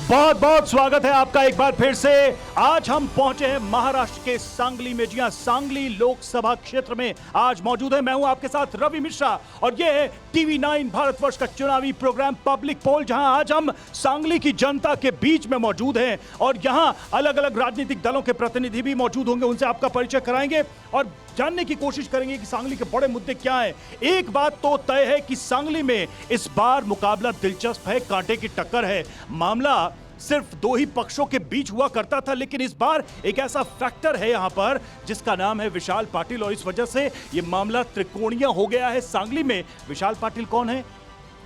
बहुत बहुत स्वागत है आपका एक बार फिर से। आज हम पहुंचे हैं महाराष्ट्र के सांगली में। जी हां, सांगली लोकसभा क्षेत्र में आज मौजूद है। मैं हूं आपके साथ रवि मिश्रा और यह है TV9 भारतवर्ष का चुनावी प्रोग्राम पब्लिक पोल, जहां आज हम सांगली की जनता के बीच में मौजूद हैं और यहां अलग अलग राजनीतिक दलों के प्रतिनिधि भी मौजूद होंगे। उनसे आपका परिचय कराएंगे और जानने की कोशिश करेंगे कि सांगली के बड़े मुद्दे क्या हैं। एक बात तो तय है कि सांगली में इस बार मुकाबला दिलचस्प है, कांटे की टक्कर है। मामला सिर्फ दो ही पक्षों के बीच हुआ करता था, लेकिन इस बार एक ऐसा फैक्टर है यहां पर जिसका नाम है विशाल पाटिल और इस वजह से यह मामला त्रिकोणीय हो गया है। सांगली में विशाल पाटिल कौन है?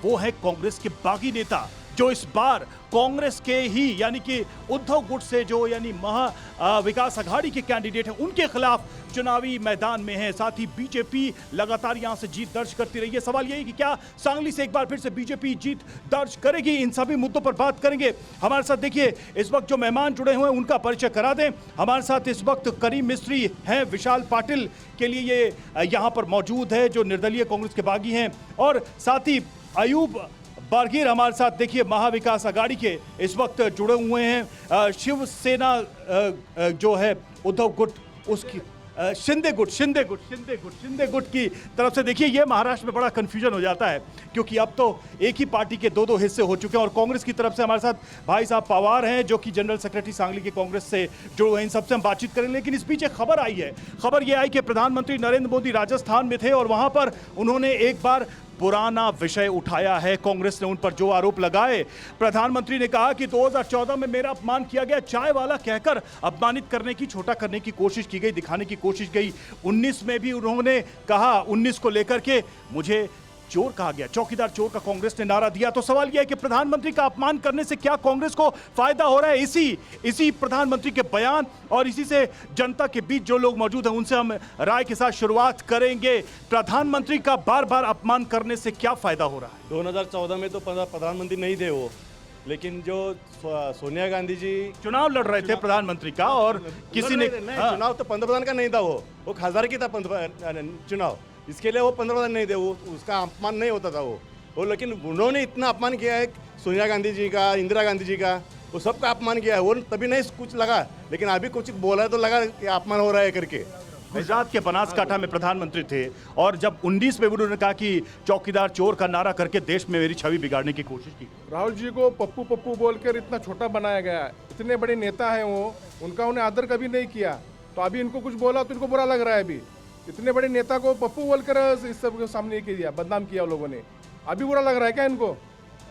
वो है कांग्रेस के बागी नेता जो इस बार कांग्रेस के ही यानी कि उद्धव गुट से जो यानी महा विकास आघाड़ी के कैंडिडेट हैं उनके खिलाफ चुनावी मैदान में है। साथ ही बीजेपी लगातार यहां से जीत दर्ज करती रही है। सवाल यही कि क्या सांगली से एक बार फिर से बीजेपी जीत दर्ज करेगी? इन सभी मुद्दों पर बात करेंगे। हमारे साथ देखिए इस वक्त जो मेहमान जुड़े हुए हैं उनका परिचय करा दें। हमारे साथ इस वक्त करीम मिस्त्री हैं, विशाल पाटिल के लिए ये यहां पर मौजूद है जो निर्दलीय कांग्रेस के बागी हैं, और साथ ही अयूब बारगीर हमारे साथ देखिए महाविकास आघाड़ी के इस वक्त जुड़े हुए हैं। शिवसेना जो है उद्धव गुट उसकी शिंदे गुट की तरफ से देखिए ये महाराष्ट्र में बड़ा कंफ्यूजन हो जाता है क्योंकि अब तो एक ही पार्टी के दो हिस्से हो चुके हैं। और कांग्रेस की तरफ से हमारे साथ भाई साहब पवार हैं जो कि जनरल सेक्रेटरी सांगली के कांग्रेस से जो इन सबसे हम बातचीत करेंगे। लेकिन इस बीच एक खबर आई है। खबर यह आई कि प्रधानमंत्री नरेंद्र मोदी राजस्थान में थे और वहां पर उन्होंने एक बार पुराना विषय उठाया है। कांग्रेस ने उन पर जो आरोप लगाए, प्रधानमंत्री ने कहा कि 2014 में मेरा अपमान किया गया, चाय वाला कहकर अपमानित करने की, छोटा करने की कोशिश की गई, दिखाने की कोशिश गई। 19 में भी उन्होंने कहा, 19 को लेकर के मुझे चोर कहा गया, चौकीदार चोर का कांग्रेस ने नारा दिया। तो सवाल यह है कि प्रधानमंत्री का अपमान करने से क्या कांग्रेस को फायदा हो रहा है? इसी प्रधानमंत्री के बयान और इसी से जनता के बीच जो लोग मौजूद हैं उनसे हम राय के साथ शुरुआत करेंगे। प्रधानमंत्री का बार बार अपमान करने से क्या फायदा हो रहा है? 2014 में तो प्रधानमंत्री नहीं थे वो, लेकिन जो सोनिया गांधी जी चुनाव लड़ रहे थे प्रधानमंत्री का और किसी ने चुनाव तो पंतप्रधान का नहीं था, वो खासदार की था चुनाव, इसके लिए वो पंतप्रधान नहीं थे, वो उसका अपमान नहीं होता था वो लेकिन उन्होंने इतना अपमान किया है सोनिया गांधी जी का, इंदिरा गांधी जी का, वो सबका अपमान किया है। वो तभी नहीं कुछ लगा, लेकिन अभी कुछ बोला तो लगा कि अपमान हो रहा है करके। गुजरात के बनासकांठा में प्रधानमंत्री थे और जब 19 में उन्होंने कहा कि चौकीदार चोर का नारा करके देश में मेरी छवि बिगाड़ने की कोशिश की। राहुल जी को पप्पू पप्पू बोलकर इतना छोटा बनाया गया है। इतने बड़े नेता हैं वो, उनका उन्हें आदर कभी नहीं किया, तो अभी इनको कुछ बोला तो इनको बुरा लग रहा है। अभी इतने बड़े नेता को पप्पू बोलकर इस सब के सामने किया, बदनाम किया लोगों ने, अभी बुरा लग रहा है क्या इनको?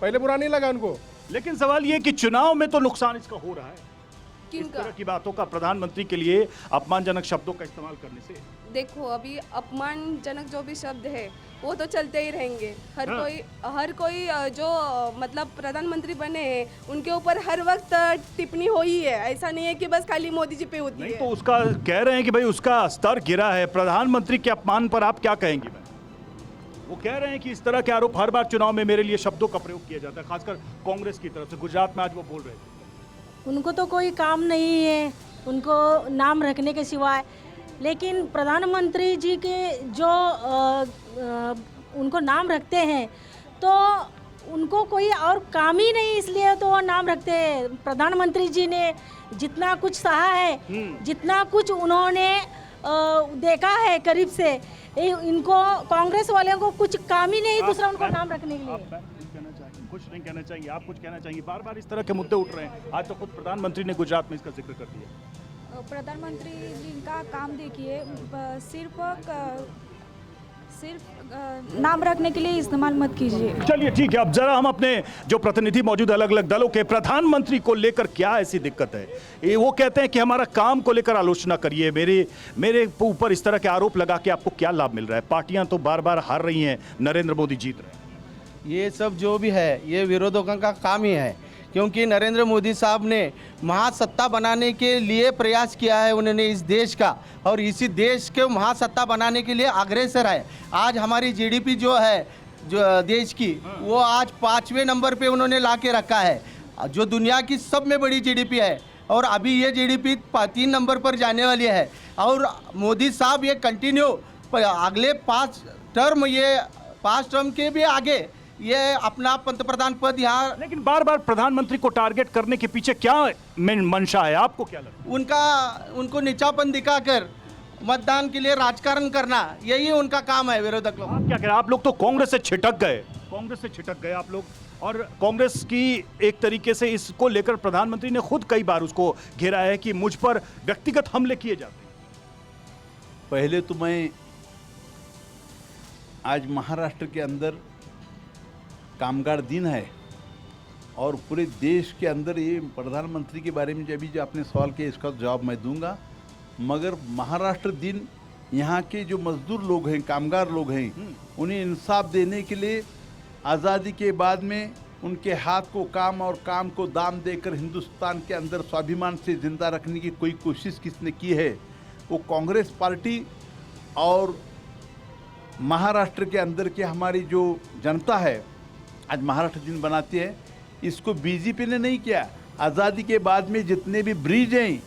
पहले बुरा नहीं लगा इनको। लेकिन सवाल ये कि चुनाव में तो नुकसान इसका हो रहा है। इस तरह की बातों का प्रधानमंत्री के लिए अपमानजनक शब्दों का इस्तेमाल करने से देखो, अभी अपमानजनक जो भी शब्द है वो तो चलते ही रहेंगे। हर कोई जो मतलब प्रधानमंत्री बने हैं उनके ऊपर हर वक्त टिप्पणी हो ही है। ऐसा नहीं है कि बस खाली मोदी जी पे होती है। तो उसका कह रहे हैं कि भाई उसका स्तर गिरा है। प्रधानमंत्री के अपमान पर आप क्या कहेंगे? वो कह रहे हैं कि इस तरह के आरोप हर बार चुनाव में मेरे लिए शब्दों का प्रयोग किया जाता है, खासकर कांग्रेस की तरफ से। गुजरात में आज वो बोल रहे थे उनको तो कोई काम नहीं है उनको नाम रखने के सिवाय, लेकिन प्रधानमंत्री जी के जो उनको नाम रखते हैं तो उनको कोई और काम ही नहीं, इसलिए तो वो नाम रखते हैं। प्रधानमंत्री जी ने जितना कुछ सहा है, जितना कुछ उन्होंने देखा है करीब से, इनको कांग्रेस वाले को कुछ काम ही नहीं दूसरा उनको नाम रखने के लिए। कुछ नहीं कहना चाहिए, आप कुछ कहना चाहिए? बार बार इस तरह के मुद्दे उठ रहे हैं। आज तो खुद प्रधानमंत्री ने गुजरात में इसका जिक्र कर दिया। प्रधानमंत्री जी का काम देखिए, सिर्फ नाम रखने के लिए इस्तेमाल मत कीजिए। चलिए ठीक है, अब जरा हम अपने जो प्रतिनिधि मौजूद अलग अलग दलों के, प्रधानमंत्री को लेकर क्या ऐसी दिक्कत है? वो कहते हैं कि हमारा काम को लेकर आलोचना करिए, मेरे ऊपर इस तरह के आरोप लगा के आपको क्या लाभ मिल रहा है? पार्टियां तो बार बार हार रही हैं, नरेंद्र मोदी जीत रहे हैं। ये सब जो भी है ये विरोधकों का काम ही है, क्योंकि नरेंद्र मोदी साहब ने महासत्ता बनाने के लिए प्रयास किया है उन्होंने इस देश का, और इसी देश के महासत्ता बनाने के लिए अग्रसर है। आज हमारी जीडीपी जो है जो देश की, वो आज 5वें नंबर पे उन्होंने ला के रखा है, जो दुनिया की सब में बड़ी जीडीपी है। और अभी ये जीडीपी 3 नंबर पर जाने वाली है। और मोदी साहब ये कंटिन्यू अगले 5 टर्म के भी आगे ये अपना पंतप्रधान पद यहाँ लेकिन बार बार प्रधानमंत्री को टारगेट करने के पीछे क्या मंशा है, आपको क्या लगता है? उनको नीचापन दिखाकर मतदान के लिए राजकारण करना, यही उनका काम है विरोधक लोग। आप क्या कह रहे हैं? आप लोग तो कांग्रेस से छिटक गए आप लोग, और कांग्रेस की एक तरीके से इसको लेकर प्रधानमंत्री ने खुद कई बार उसको घेरा है कि मुझ पर व्यक्तिगत हमले किए जाते हैं। पहले तो मैं आज महाराष्ट्र के अंदर कामगार दिन है और पूरे देश के अंदर ये प्रधानमंत्री के बारे में जो आपने सवाल किया इसका जवाब मैं दूंगा, मगर महाराष्ट्र दिन यहाँ के जो मजदूर लोग हैं, कामगार लोग हैं, उन्हें इंसाफ देने के लिए आज़ादी के बाद में उनके हाथ को काम और काम को दाम देकर हिंदुस्तान के अंदर स्वाभिमान से ज़िंदा रखने की कोई कोशिश किसने की है, वो कांग्रेस पार्टी और महाराष्ट्र के अंदर की हमारी जो जनता है आज महाराष्ट्र दिन बनाती है। इसको बीजेपी ने नहीं किया। आज़ादी के बाद में जितने भी ब्रिज हैं,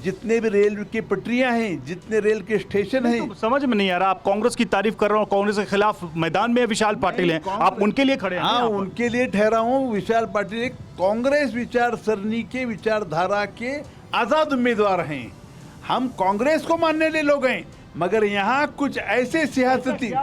जितने भी रेल की पटरियां हैं, जितने रेल के स्टेशन हैं, तो समझ में नहीं आ रहा। आप कांग्रेस की तारीफ कर रहे हो, कांग्रेस के खिलाफ मैदान में विशाल पाटिल हैं, आप उनके लिए खड़े हैं? हाँ, उनके लिए ठहरा हूँ। विशाल पाटिल एक कांग्रेस विचार सरणी के विचारधारा के आज़ाद उम्मीदवार हैं। हम कांग्रेस को मानने वाले लोग हैं, मगर यहाँ कुछ ऐसे सियासती